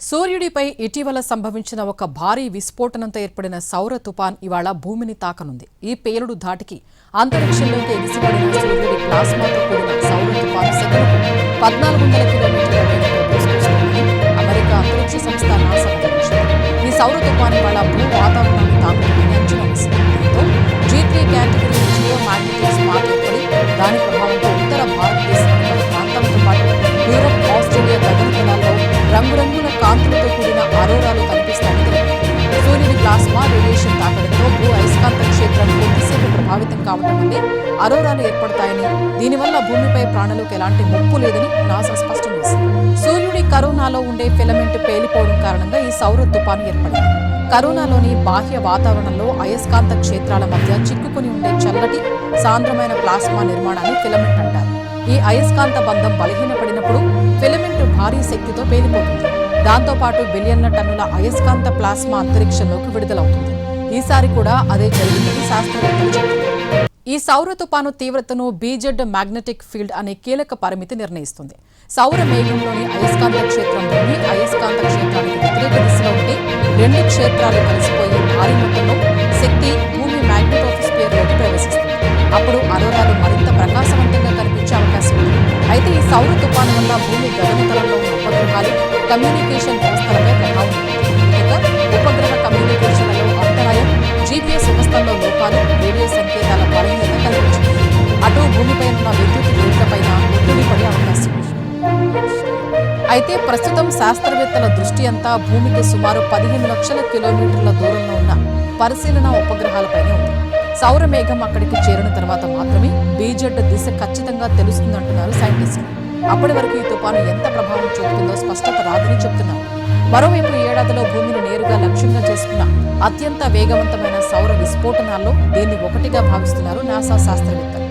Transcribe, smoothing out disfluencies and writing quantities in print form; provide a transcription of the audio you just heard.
సూర్యుడిపై ఇటీవల సంభవించిన ఒక భారీ విస్ఫోటనంతో ఏర్పడిన సౌర తుపాన్ ఇవాళ భూమిని తాకనుంది. ఈ పేలుడు ధాటికి అంతరిక్షంలోకి ఎగిసిపడిన సూర్యుడి ప్లాస్మాతో కూడిన సౌర తుపాను సెకనుకు 1400 కిలోమీటర్ల వేగంతో దూసుకొస్తుందని అమెరికా అంతరిక్ష సంస్థ నాసా వెల్లడించింది. ఈ సౌర తుపాను ఇవాళ భూ వాతావరణాన్ని తాకుతుందని అంచనా వేసింది. దీంతో G3 category Jio magnetic spot ఏర్పడి దాని ప్రభావంతో ఉత్తర భారతదేశంలోని పలు ప్రాంతాలతో పాటు యూరప్, ఆస్ట్రేలియా గగనతలాల్లో రంగురంగుల కాంతులతో కూడిన అరోరాలు కనిపిస్తాయని తెలిపింది. సూర్యుడి ప్లాస్మా రేడియేషన్ తాకడంతో భూ అయస్కాంత క్షేత్రం కొద్దిసేపు ప్రభావితం కావడం వల్లే అరోరాలు ఏర్పడతాయని, దీనివల్ల భూమిపై ప్రాణులకు ఎలాంటి ముప్పు లేదని నాసా స్పష్టం చేసింది. సూర్యుడి కరోనాలో ఉండే ఫిలమెంట్ పేలిపోవడం కారణంగా ఈ సౌర తుపాను ఏర్పడింది. కరోనాలోని బాహ్య వాతావరణంలో అయస్కాంత క్షేత్రాల మధ్య చిక్కుకుని ఉండే చల్లటి సాంద్రమైన ప్లాస్మా నిర్మాణాన్ని ఫిలమెంట్ అంటారు. ఈ అయస్కాంత బంధం బలహీనపడినప్పుడు ఫిలమెంట్ భారీ శక్తితో పేలిపోతుంది. దాంతోపాటు బిలియన్ల టన్నుల అయస్కాంత ప్లాస్మా అంతరిక్షంలోకి విడుదలవుతుంది. ఈసారి కూడా అదే జరిగిందని శాస్త్రవేత్తలు చెబుతున్నారు. ఈ సౌర తుపాను తీవ్రతను బీజెడ్ మ్యాగ్నెటిక్ ఫీల్డ్ అనే కీలక పరిమితి నిర్ణయిస్తుంది. సౌర మేఘంలోని అయస్కాంత క్షేత్రం భూమి అయస్కాంత క్షేత్రానికి వ్యతిరేక దిశలో ఉంటే రెండు క్షేత్రాలు కలిసిపోయి భారీ మొత్తంలో శక్తి భూమి మ్యాగ్నెటోస్ఫియర్లోకి ప్రవేశిస్తుంది. అప్పుడు అరోరాలు మరింత ప్రకాశవంతంగా కనిపించే అవకాశం ఉంది. అయితే ఈ సౌర తుపాను వల్ల భూమి గగనతలంలో ఉన్న ఉపగ్రహాలు, కమ్యూనికేషన్ వ్యవస్థలపై ప్రభావం ఉంటుంది. ముఖ్యంగా ఉపగ్రహ కమ్యూనికేషన్లలో అంతరాయం, GPS వ్యవస్థల్లో లోపాలు, రేడియో సంకేతాల బలహీనత కనిపించింది. అటు భూమిపై ఉన్న విద్యుత్ గ్రిడ్లపైన ఒత్తిడి పడే అవకాశం ఉంది. అయితే ప్రస్తుతం శాస్త్రవేత్తల దృష్టి అంతా భూమికి సుమారు 15 లక్షల కిలోమీటర్ల దూరంలో ఉన్న పరిశీలన ఉపగ్రహాలపైనే ఉంది. సౌర మేఘం అక్కడికి చేరిన తర్వాత మాత్రమే బీజెడ్ దిశ ఖచ్చితంగా తెలుస్తుందంటున్నారు సైంటిస్టులు. అప్పటి వరకు ఈ తుపాను ఎంత ప్రభావం చూపుతుందో స్పష్టత రాదని చెబుతున్నారు. మరోవైపు ఈ ఏడాదిలో భూమిని నేరుగా లక్ష్యంగా చేసుకున్న అత్యంత వేగవంతమైన సౌర విస్ఫోటనాల్లో దీన్ని ఒకటిగా భావిస్తున్నారు నాసా శాస్త్రవేత్తలు.